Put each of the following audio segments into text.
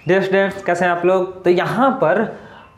Dear students, कैसे हैं आप लोग। तो यहाँ पर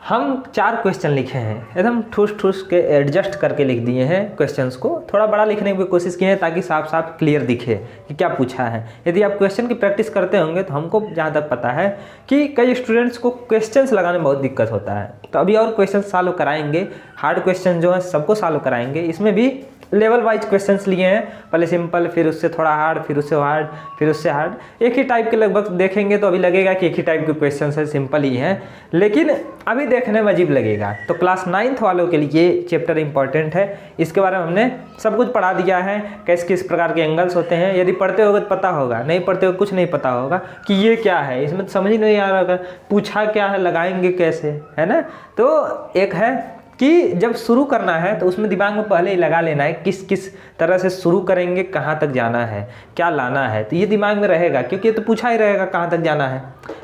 हम 4 क्वेश्चन लिखे हैं, एकदम ठूस ठूस के एडजस्ट करके लिख दिए हैं। क्वेश्चंस को थोड़ा बड़ा लिखने की कोशिश की है ताकि साफ साफ क्लियर दिखे कि क्या पूछा है। यदि आप क्वेश्चन की प्रैक्टिस करते होंगे तो हमको जहाँ तक पता है कि कई स्टूडेंट्स को क्वेश्चंस लगाने में बहुत दिक्कत होता है। तो अभी और क्वेश्चन सॉल्व कराएंगे, हार्ड क्वेश्चन जो है सबको सॉल्व कराएंगे। इसमें भी लेवल वाइज क्वेश्चंस लिए हैं, पहले सिंपल, फिर उससे थोड़ा हार्ड, फिर उससे हार्ड, फिर उससे हार्ड। एक ही टाइप के लगभग देखेंगे तो अभी लगेगा कि एक ही टाइप के क्वेश्चंस है, सिंपल ही हैं, लेकिन अभी देखने में अजीब लगेगा। तो क्लास 9th वालों के लिए ये चैप्टर इंपॉर्टेंट है। इसके बारे में हमने सब कुछ पढ़ा दिया है, किस किस प्रकार के एंगल्स होते हैं। यदि पढ़ते होगे तो पता होगा, नहीं पढ़ते हो कुछ नहीं पता होगा कि ये क्या है। इसमें तो समझ ही नहीं आ रहा पूछा क्या है, लगाएंगे कैसे, है ना। तो एक है कि जब शुरू करना है तो उसमें दिमाग में पहले ही लगा लेना है किस किस तरह से शुरू करेंगे, कहाँ तक जाना है, क्या लाना है। तो ये दिमाग में रहेगा क्योंकि ये तो पूछा ही रहेगा कहाँ तक जाना है।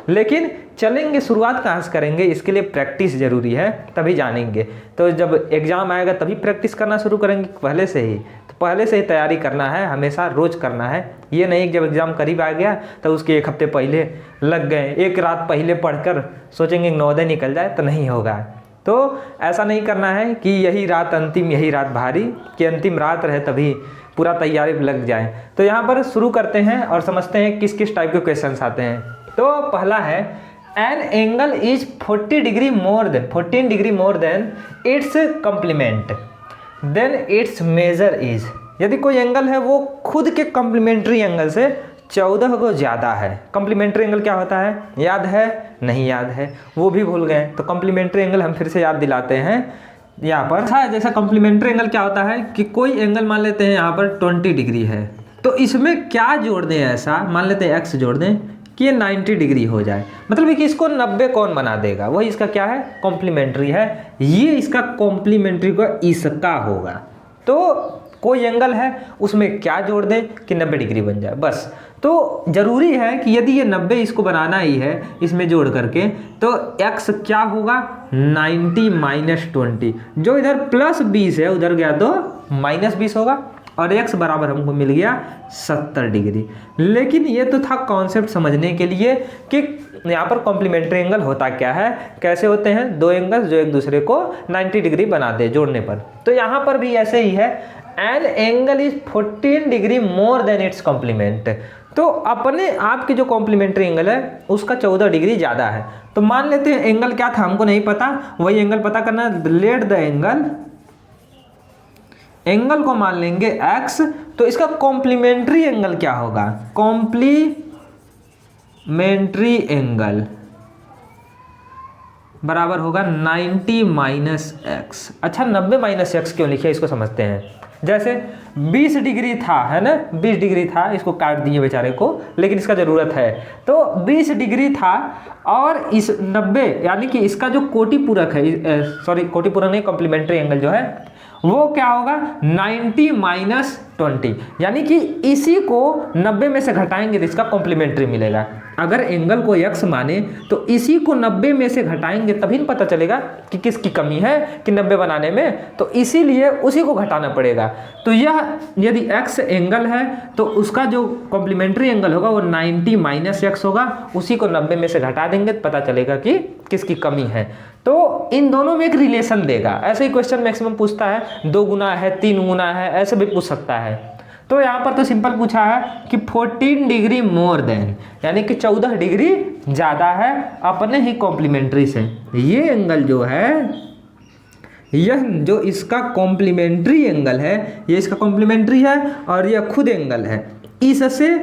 लेकिन चलेंगे शुरुआत कहाँ से करेंगे, इसके लिए प्रैक्टिस ज़रूरी है, तभी जानेंगे। तो जब एग्ज़ाम आएगा तभी प्रैक्टिस करना शुरू करेंगे पहले से ही। तो पहले से ही तैयारी करना है, हमेशा रोज़ करना है। ये नहीं कि जब एग्ज़ाम करीब आ गया तो उसके 1 हफ्ते पहले लग गए, एक रात पहले पढ़कर सोचेंगे नवोदय निकल जाए, तो नहीं होगा। तो ऐसा नहीं करना है कि यही रात अंतिम, यही रात भारी, कि अंतिम रात रहे तभी पूरा तैयारी लग जाए। तो यहाँ पर शुरू करते हैं और समझते हैं किस किस टाइप के क्वेश्चंस आते हैं। तो पहला है, an angle is 14 degree more than its complement, then its measure is. यदि कोई एंगल है वो खुद के कॉम्प्लीमेंट्री एंगल से 14 को ज़्यादा है। कॉम्प्लीमेंट्री एंगल क्या होता है, याद है? नहीं याद है, वो भी भूल गए। तो कॉम्प्लीमेंट्री एंगल हम फिर से याद दिलाते हैं। यहाँ पर था जैसा कॉम्प्लीमेंट्री एंगल क्या होता है कि कोई एंगल मान लेते हैं यहाँ पर 20 डिग्री है, तो इसमें क्या जोड़ दें, ऐसा मान लेते हैं एक्स जोड़ दें कि ये 90 डिग्री हो जाए। मतलब कि इसको 90 कौन बना देगा, वही इसका क्या है, कॉम्प्लीमेंट्री है। ये इसका कॉम्प्लीमेंट्री का इसका होगा। तो कोई एंगल है उसमें क्या जोड़ दें कि 90 डिग्री बन जाए, बस। तो ज़रूरी है कि यदि ये 90 इसको बनाना ही है इसमें जोड़ करके, तो x क्या होगा, 90 माइनस 20। जो इधर प्लस 20 है उधर गया तो माइनस 20 होगा, और x बराबर हमको मिल गया 70 डिग्री। लेकिन ये तो था कॉन्सेप्ट समझने के लिए कि यहाँ पर कॉम्प्लीमेंट्री एंगल होता क्या है, कैसे होते हैं दो एंगल जो एक दूसरे को 90 डिग्री बना दे जोड़ने पर। तो यहाँ पर भी ऐसे ही है, an angle is 14 degree more than its complement. तो अपने आप की जो कॉम्प्लीमेंट्री एंगल है उसका 14 डिग्री ज़्यादा है। तो मान लेते हैं एंगल क्या था हमको नहीं पता, वही एंगल पता करना है। लेट द एंगल को मान लेंगे x, तो इसका कॉम्प्लीमेंट्री एंगल क्या होगा, कॉम्प्लीमेंट्री एंगल बराबर होगा 90 माइनस एक्स। अच्छा, 90 माइनस एक्स क्यों लिखिए इसको समझते हैं। जैसे 20 डिग्री था, है ना, 20 डिग्री था, इसको काट दिए बेचारे को, लेकिन इसका ज़रूरत है। तो 20 डिग्री था और इस 90 यानी कि इसका जो कोटि पूरक है, सॉरी कोटि पूरक नहीं, कॉम्प्लीमेंट्री एंगल जो है वो क्या होगा, 90 माइनस 20, यानी कि इसी को 90 में से घटाएंगे तो इसका कॉम्प्लीमेंट्री मिलेगा। अगर एंगल को x माने तो इसी को 90 में से घटाएंगे तभी पता चलेगा कि किसकी कमी है कि 90 बनाने में, तो इसीलिए उसी को घटाना पड़ेगा। तो यह यदि x एंगल है तो उसका जो कॉम्प्लीमेंट्री एंगल होगा वो 90 माइनस एक्स होगा, उसी को 90 में से घटा देंगे तो पता चलेगा कि किसकी कमी है। तो इन दोनों में एक रिलेशन देगा। ऐसे ही क्वेश्चन मैक्सिमम पूछता है, 2 गुना है, 3 गुना है, ऐसे भी पूछ सकता है। तो यहाँ पर तो सिंपल पूछा है कि 14 डिग्री मोर देन, यानी कि 14 डिग्री ज़्यादा है अपने ही कॉम्प्लीमेंट्री से। ये एंगल जो है, यह जो इसका कॉम्प्लीमेंट्री एंगल है, ये इसका कॉम्प्लीमेंट्री है और यह खुद एंगल है। इससे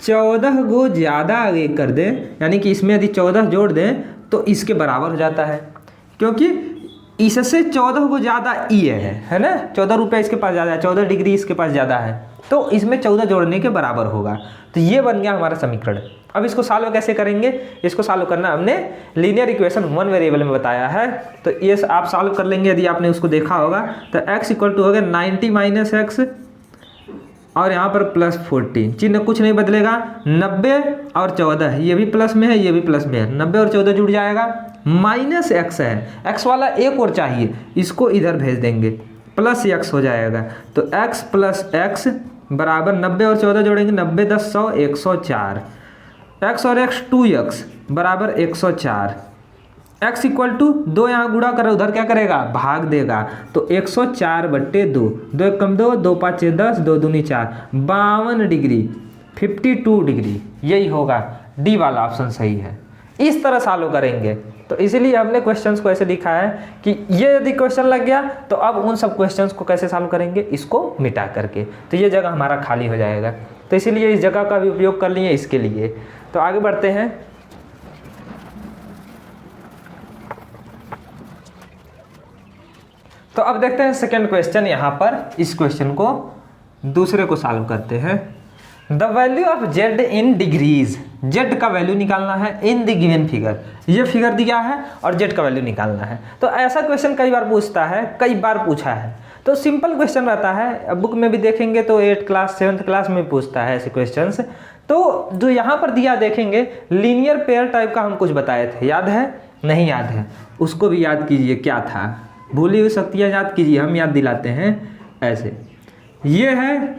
14 को ज़्यादा आगे कर दें, यानी कि इसमें यदि 14 जोड़ दें तो इसके बराबर हो जाता है, क्योंकि इससे 14 को ज़्यादा ये है ना, 14 रुपये इसके पास ज़्यादा है, 14 डिग्री इसके पास ज़्यादा है, तो इसमें 14 जोड़ने के बराबर होगा। तो ये बन गया हमारा समीकरण। अब इसको सॉल्व कैसे करेंगे, इसको सॉल्व करना हमने लीनियर इक्वेशन 1 वेरिएबल में बताया है। तो ये आप सॉल्व कर लेंगे, यदि आपने उसको देखा होगा तो x इक्वल टू हो गया 90 माइनस एक्स और यहाँ पर प्लस 14, चिन्ह कुछ नहीं बदलेगा। 90 और 14, ये भी प्लस में है, ये भी प्लस में है, 90 और 14 जुड़ जाएगा। माइनस एक्स है, एक्स वाला एक और चाहिए, इसको इधर भेज देंगे, प्लस एक्स हो जाएगा। तो x प्लस एक्स बराबर 90 और 14 जोड़ेंगे, 90 10 100 104, x और x 2x, बराबर 104। x इक्वल टू 2 यहाँ गुणा कर उधर क्या करेगा भाग देगा, तो 104/2, 2 1 कम 2, 2 5 6 10, 2 दूनी 4, 52 डिग्री, 52 डिग्री, यही होगा, डी वाला ऑप्शन सही है। इस तरह सॉल्व करेंगे, तो इसीलिए हमने क्वेश्चंस को ऐसे लिखा है कि ये यदि क्वेश्चन लग गया तो अब उन सब क्वेश्चंस को कैसे सॉल्व करेंगे, इसको मिटा करके, तो ये जगह हमारा खाली हो जाएगा। तो इसीलिए इस जगह का भी उपयोग कर लिए इसके लिए। तो आगे बढ़ते हैं। तो अब देखते हैं सेकेंड क्वेश्चन। यहाँ पर इस क्वेश्चन को दूसरे को सॉल्व करते हैं। The value of Z in degrees, Z का वैल्यू निकालना है इन द गिवन फिगर, ये फिगर दिया है और जेड का वैल्यू निकालना है। तो ऐसा क्वेश्चन कई बार पूछता है, कई बार पूछा है, तो सिंपल क्वेश्चन रहता है। बुक में भी देखेंगे तो 8th क्लास 7th क्लास में पूछता है ऐसे क्वेश्चंस। तो जो यहाँ पर दिया देखेंगे, लीनियर पेयर टाइप का हम कुछ बताए थे, याद है? नहीं याद है उसको भी याद कीजिए, क्या था, भूली हुई शक्तियाँ याद कीजिए, हम याद दिलाते हैं। ऐसे ये है,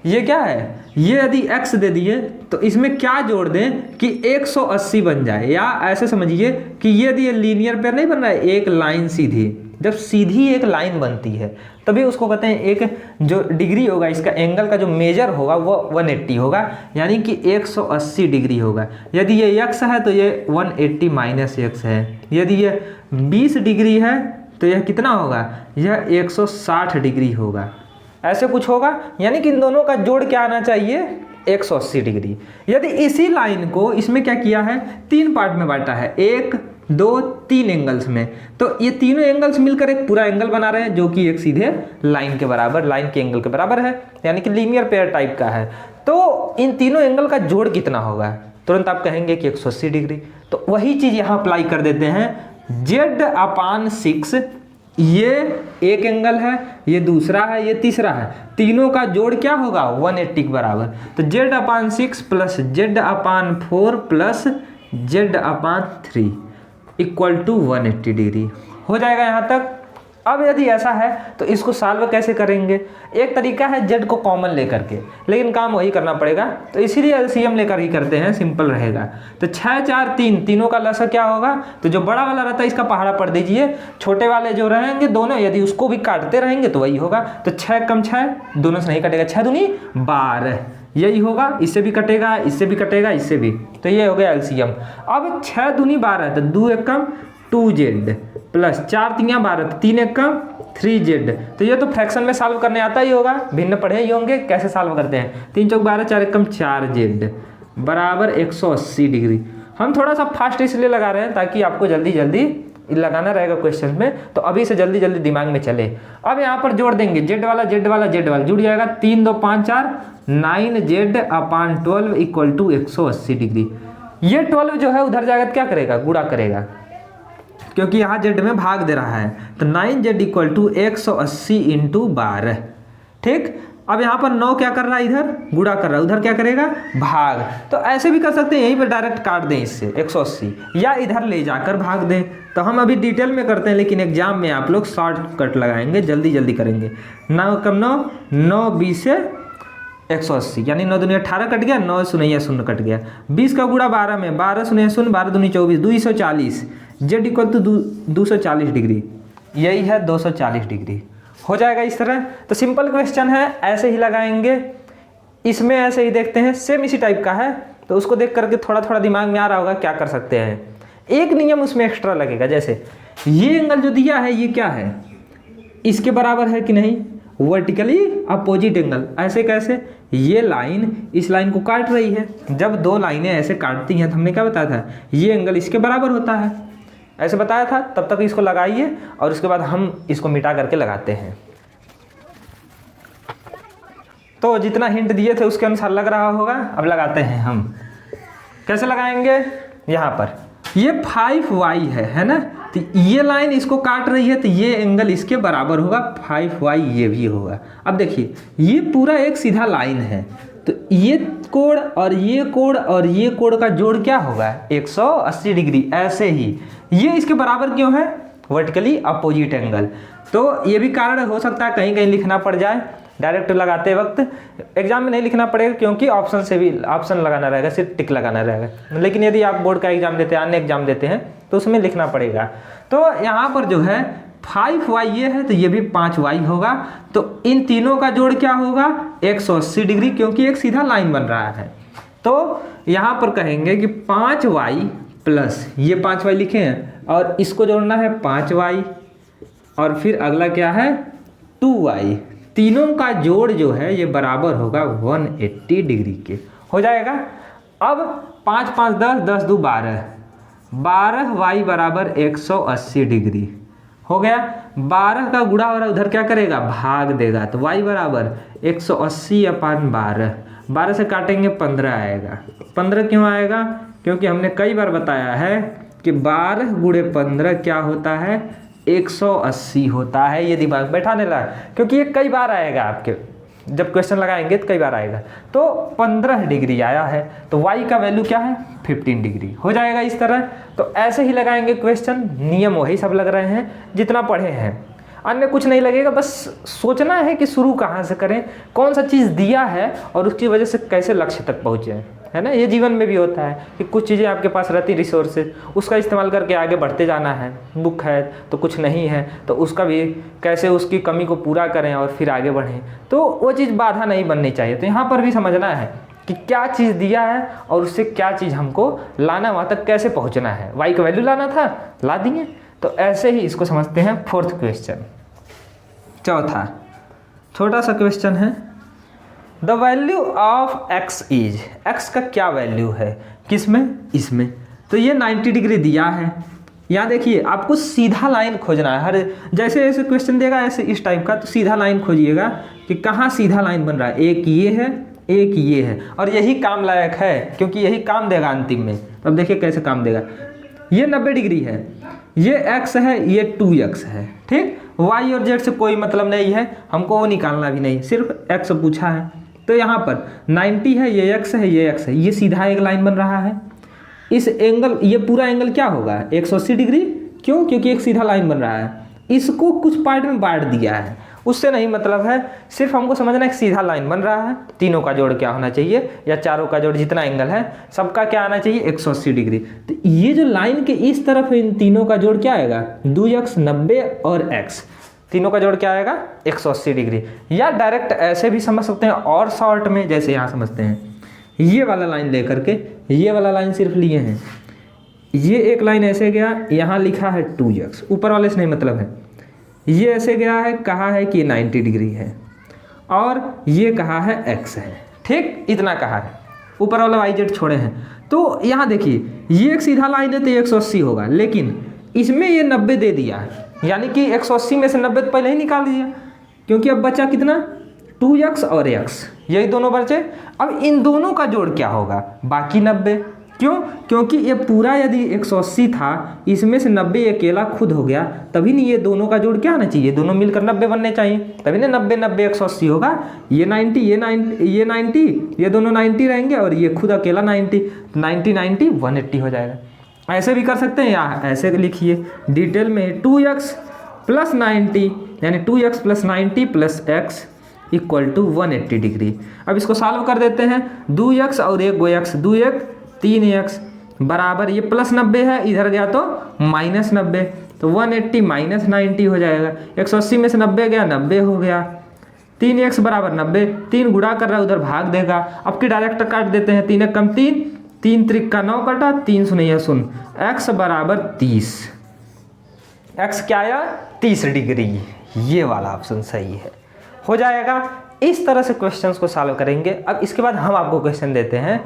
ये क्या है, ये यदि x दे दिए तो इसमें क्या जोड़ दें कि 180 बन जाए, या ऐसे समझिए कि ये यदि लीनियर पेयर नहीं बन रहा है, एक लाइन सीधी, जब सीधी एक लाइन बनती है तभी उसको कहते हैं एक जो डिग्री होगा, इसका एंगल का जो मेजर होगा वो 180 होगा, यानी कि 180 डिग्री होगा। यदि ये x है तो ये 180 माइनस x है, यदि ये 20 डिग्री है तो यह कितना होगा, यह 160 डिग्री होगा, ऐसे कुछ होगा। यानी कि इन दोनों का जोड़ क्या आना चाहिए, 180 डिग्री। यदि इसी लाइन को इसमें क्या किया है, 3 पार्ट में बांटा है, 1 2 3 एंगल्स में, तो ये तीनों एंगल्स मिलकर एक पूरा एंगल बना रहे हैं जो कि एक सीधे लाइन के बराबर, लाइन के एंगल के बराबर है, यानी कि लीनियर पेयर टाइप का है। तो इन तीनों एंगल का जोड़ कितना होगा, तुरंत आप कहेंगे कि 180 डिग्री। तो वही चीज़ यहाँ अप्लाई कर देते हैं, Z/6, ये एक एंगल है, ये दूसरा है, ये तीसरा है, तीनों का जोड़ क्या होगा 180 के बराबर। तो Z/6 plus Z/4 plus Z/3 equal to 180 degree हो जाएगा यहाँ तक। अब यदि ऐसा है तो इसको सॉल्व कैसे करेंगे, एक तरीका है Z को कॉमन लेकर के, लेकिन काम वही करना पड़ेगा, तो इसीलिए LCM लेकर ही करते हैं, सिंपल रहेगा। तो 6 4 3, तीनों का लसा क्या होगा, तो जो बड़ा वाला रहता है इसका पहाड़ा पढ़ दीजिए, छोटे वाले जो रहेंगे दोनों यदि उसको भी काटते रहेंगे तो वही होगा। तो 6 कम 6 दोनों से नहीं कटेगा, 6 दूनी 12, यही होगा, इससे भी कटेगा, इससे भी कटेगा, इससे भी, तो ये हो गया LCM। अब 6 दूनी 12, तो 2 1 कम 2Z प्लस 4 3 12, 3 1 कम 3Z। तो ये तो फ्रैक्शन में सॉल्व करने आता ही होगा, भिन्न पढ़े ही होंगे कैसे सॉल्व करते हैं। 3 चौक 12, 4 1 कम 4Z बराबर 180 डिग्री। हम थोड़ा सा फास्ट इसलिए लगा रहे हैं ताकि आपको जल्दी जल्दी लगाना रहेगा क्वेश्चन में, तो अभी से जल्दी जल्दी दिमाग में चले। अब यहाँ पर जोड़ देंगे, Z वाला Z वाला Z वाला जुड़ जाएगा, 3 2 5 4, 9Z/12 इक्वल टू 180 डिग्री। ये 12 जो है उधर जाएगा तो क्या करेगा, गुणा करेगा, क्योंकि यहाँ Z में भाग दे रहा है, तो 9Z इक्वल टू 180 इंटू 12, ठीक। अब यहाँ पर 9 क्या कर रहा है, इधर गुणा कर रहा है, उधर क्या करेगा, भाग। तो ऐसे भी कर सकते हैं, यहीं पर डायरेक्ट काट दें इससे 180, या इधर ले जाकर भाग दें। तो हम अभी डिटेल में करते हैं, लेकिन एग्जाम में आप लोग शॉर्टकट लगाएंगे, जल्दी जल्दी करेंगे। 9 कम 9, 9 20 से 180, यानी 9 दूनी 18 कट गया, 9 शून्य 0 कट गया, 20 का गुणा 12 में, 12 शून्य 0, 12 दूनी 24, 240, Z इक्वल टू 240 डिग्री, यही है 240 डिग्री हो जाएगा इस तरह। तो सिंपल क्वेश्चन है, ऐसे ही लगाएंगे, इसमें ऐसे ही देखते हैं, सेम इसी टाइप का है, तो उसको देख करके थोड़ा थोड़ा दिमाग में आ रहा होगा क्या कर सकते हैं। एक नियम उसमें एक्स्ट्रा लगेगा, जैसे ये एंगल जो दिया है ये क्या है, इसके बराबर है कि नहीं, वर्टिकली अपोजिट एंगल। ऐसे कैसे, ये लाइन इस लाइन को काट रही है, जब दो लाइनें ऐसे काटती हैं तो हमने क्या बताया था, ये एंगल इसके बराबर होता है, ऐसे बताया था। तब तक इसको लगाइए और उसके बाद हम इसको मिटा करके लगाते हैं। तो जितना हिंट दिए थे उसके अनुसार लग रहा होगा, अब लगाते हैं हम। कैसे लगाएंगे, यहाँ पर ये 5y है ना, तो ये लाइन इसको काट रही है, तो ये एंगल इसके बराबर होगा 5y, ये भी होगा। अब देखिए ये पूरा एक सीधा लाइन है, तो ये कोण और ये कोण और ये कोण का जोड़ क्या होगा 180 डिग्री। ऐसे ही ये इसके बराबर क्यों है, वर्टिकली अपोजिट एंगल। तो ये भी कारण हो सकता है कहीं कहीं लिखना पड़ जाए, डायरेक्ट लगाते वक्त एग्जाम में नहीं लिखना पड़ेगा, क्योंकि ऑप्शन से भी ऑप्शन लगाना रहेगा, सिर्फ टिक लगाना रहेगा। लेकिन यदि आप बोर्ड का एग्जाम देते हैं, अन्य एग्जाम देते हैं, तो उसमें लिखना पड़ेगा। तो यहाँ पर जो है 5y ये है तो ये भी 5y होगा। तो इन तीनों का जोड़ क्या होगा? 180 डिग्री, क्योंकि एक सीधा लाइन बन रहा है। तो यहाँ पर कहेंगे कि 5y प्लस ये 5y लिखे हैं और इसको जोड़ना है 5y, और फिर अगला क्या है 2y। तीनों का जोड़ जो है ये बराबर होगा 180 डिग्री के, हो जाएगा। अब 5 5 10, 10 2 12, 12y बराबर 180 डिग्री हो गया। 12 का गुणा हो रहा है, उधर क्या करेगा? भाग देगा। तो y बराबर 180/12, 12 से काटेंगे 15 आएगा। 15 क्यों आएगा? क्योंकि हमने कई बार बताया है कि 12 गुणे 15 क्या होता है? 180 होता है। ये दिमाग बैठाने लगा, क्योंकि ये कई बार आएगा आपके, जब क्वेश्चन लगाएंगे तो कई बार आएगा। तो 15 डिग्री आया है, तो y का वैल्यू क्या है? 15 डिग्री हो जाएगा इस तरह। तो ऐसे ही लगाएंगे क्वेश्चन, नियम वही सब लग रहे हैं जितना पढ़े हैं, अन्य कुछ नहीं लगेगा। बस सोचना है कि शुरू कहाँ से करें, कौन सा चीज़ दिया है और उसकी वजह से कैसे लक्ष्य तक पहुँचे, है ना। ये जीवन में भी होता है कि कुछ चीज़ें आपके पास रहती, रिसोर्सेज, उसका इस्तेमाल करके आगे बढ़ते जाना है। बुक है तो कुछ नहीं है, तो उसका भी कैसे उसकी कमी को पूरा करें और फिर आगे बढ़ें, तो वो चीज़ बाधा नहीं बननी चाहिए। तो यहाँ पर भी समझना है कि क्या चीज़ दिया है और उससे क्या चीज़ हमको लाना, वहाँ तक कैसे पहुँचना है। वाई का वैल्यू लाना था, ला दिए। तो ऐसे ही इसको समझते हैं। 4th क्वेश्चन, चौथा छोटा सा क्वेश्चन है। The value of x is, x का क्या वैल्यू है? किसमें? इसमें। तो ये 90 डिग्री दिया है। यहाँ देखिए आपको सीधा लाइन खोजना है। हर जैसे जैसे क्वेश्चन देगा ऐसे इस टाइप का, तो सीधा लाइन खोजिएगा कि कहाँ सीधा लाइन बन रहा है। एक ये है, एक ये है, और यही काम लायक है, क्योंकि यही काम देगा अंतिम में। अब देखिए कैसे काम देगा। ये 90 डिग्री है, ये x है, ये 2x है, ठीक। y और z से कोई मतलब नहीं है, हमको वो निकालना भी नहीं, सिर्फ x पूछा है। तो यहाँ पर 90 है, ये x है, ये x है, ये सीधा एक लाइन बन रहा है। इस एंगल, ये पूरा एंगल क्या होगा? 180 डिग्री। क्यों? क्योंकि एक सीधा लाइन बन रहा है। इसको कुछ पार्ट में बांट दिया है, उससे नहीं मतलब है, सिर्फ हमको समझना है कि सीधा लाइन बन रहा है। तीनों का जोड़ क्या होना चाहिए, या चारों का जोड़, जितना एंगल है सबका क्या आना चाहिए? 180 डिग्री। तो ये जो लाइन के इस तरफ है, इन तीनों का जोड़ क्या आएगा? 2x, 90 और x, तीनों का जोड़ क्या आएगा? 180 डिग्री। या डायरेक्ट ऐसे भी समझ सकते हैं, और शॉर्ट में जैसे यहाँ समझते हैं, ये वाला लाइन लेकर के ये वाला लाइन सिर्फ लिए हैं, ये एक लाइन ऐसे गया, यहाँ लिखा है 2x, ऊपर वाले से नहीं मतलब है। ये ऐसे गया है, कहा है कि 90 डिग्री है, और ये कहा है x है, ठीक, इतना कहा है, ऊपर वाला yz छोड़े हैं। तो यहाँ देखिए ये एक सीधा लाइन है तो 180 होगा, लेकिन इसमें ये 90 दे दिया है, यानी कि 180 में से 90 तो पहले ही निकाल दिया, क्योंकि अब बचा कितना? 2x और x, यही दोनों बचे। अब इन दोनों का जोड़ क्या होगा? बाकी 90। क्यों? क्योंकि ये पूरा यदि 180 था, इसमें से 90 अकेला खुद हो गया, तभी नहीं, ये दोनों का जोड़ क्या आना चाहिए? दोनों मिलकर 90 बनने चाहिए, तभी ना 90 90 180 होगा। ये 90, ये 90, ये दोनों 90 रहेंगे, और ये खुद अकेला 90 90 180 हो जाएगा। ऐसे भी कर सकते हैं, या ऐसे लिखिए डिटेल में 2x प्लस 90, यानी 2x plus 90 plus x equal to 180 degree. अब इसको सॉल्व कर देते हैं। 2x और एक गो x, 2x 3x बराबर, ये प्लस 90 है, इधर गया तो माइनस 90, तो 180 माइनस 90 हो जाएगा। 180 में से 90 गया, 90 हो गया। 3x बराबर 90, 3 गुणा कर रहा है, उधर भाग देगा। अब की डायरेक्ट काट देते हैं, 3 कम 3, 3 त्रिक का 9 कटा, 3 सुनिए सुन, x बराबर 30, x क्या आया? 30 डिग्री। ये वाला ऑप्शन सही है, हो जाएगा। इस तरह से क्वेश्चंस को सॉल्व करेंगे। अब इसके बाद हम आपको क्वेश्चन देते हैं,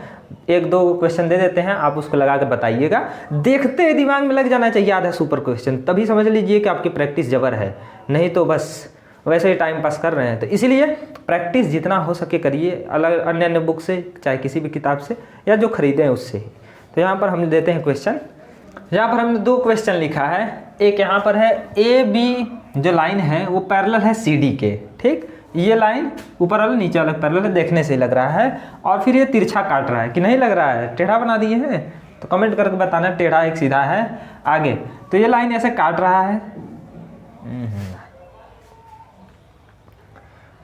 1-2 क्वेश्चन दे देते हैं, आप उसको लगा कर बताइएगा। देखते दिमाग में लग जाना चाहिए आधा सुपर क्वेश्चन, तभी समझ लीजिए कि आपकी प्रैक्टिस जबर है, नहीं तो बस वैसे ही टाइम पास कर रहे हैं। तो इसीलिए प्रैक्टिस जितना हो सके करिए, अलग अन्य बुक से, चाहे किसी भी किताब से, या जो खरीदे हैं उससे ही। तो यहाँ पर हम देते हैं क्वेश्चन। यहाँ पर हमने 2 क्वेश्चन लिखा है। एक यहाँ पर है AB जो लाइन है वो पैरेलल है CD के, ठीक। ये लाइन ऊपर वाला नीचे वाला पैरेलल है, देखने से ही लग रहा है। और फिर ये तिरछा काट रहा है कि नहीं लग रहा है, टेढ़ा बना दिए हैं, तो कमेंट करके बताना टेढ़ा एक सीधा है। आगे तो ये लाइन ऐसे काट रहा है,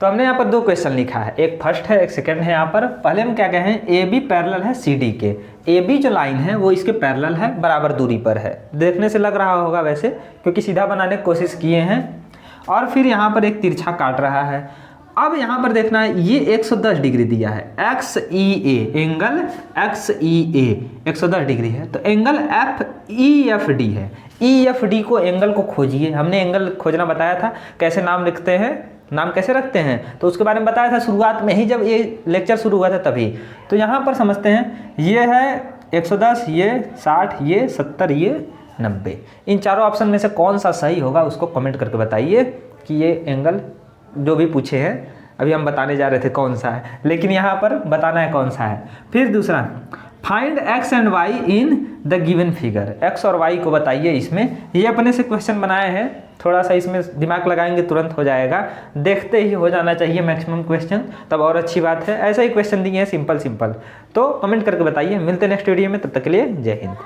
तो हमने यहाँ पर 2 क्वेश्चन लिखा है, एक फर्स्ट है एक सेकंड है। यहाँ पर पहले हम क्या कहे हैं, ए बी पैरेलल है सी डी के। ए बी जो लाइन है वो इसके पैरेलल है, बराबर दूरी पर है। देखने से लग रहा होगा वैसे, क्योंकि सीधा बनाने की कोशिश किए हैं। और फिर यहाँ पर एक तिरछा काट रहा है। अब यहाँ पर देखना है, ये 110 डिग्री दिया है, एक्स ई ए, एंगल एक्स ई ए 110 डिग्री है। तो angle F E F D है। ई एफ डी को एंगल को खोजिए। हमने एंगल खोजना बताया था, कैसे नाम लिखते हैं, नाम कैसे रखते हैं, तो उसके बारे में बताया था शुरुआत में ही जब ये लेक्चर शुरू हुआ था तभी। तो यहाँ पर समझते हैं, ये है 110, ये 60, ये 70, ये 90। इन चारों ऑप्शन में से कौन सा सही होगा उसको कमेंट करके बताइए कि ये एंगल जो भी पूछे हैं, अभी हम बताने जा रहे थे कौन सा है, लेकिन यहाँ पर बताना है कौन सा है। फिर दूसरा, find X and Y in the given figure. X और वाई को बताइए इसमें। ये अपने से क्वेश्चन बनाए हैं, थोड़ा सा इसमें दिमाग लगाएंगे तुरंत हो जाएगा, देखते ही हो जाना चाहिए मैक्सिमम क्वेश्चन, तब और अच्छी बात है। ऐसा ही क्वेश्चन दिए हैं सिंपल सिंपल। तो कमेंट करके बताइए। मिलते हैं नेक्स्ट वीडियो में, तब तक के लिए जय हिंद।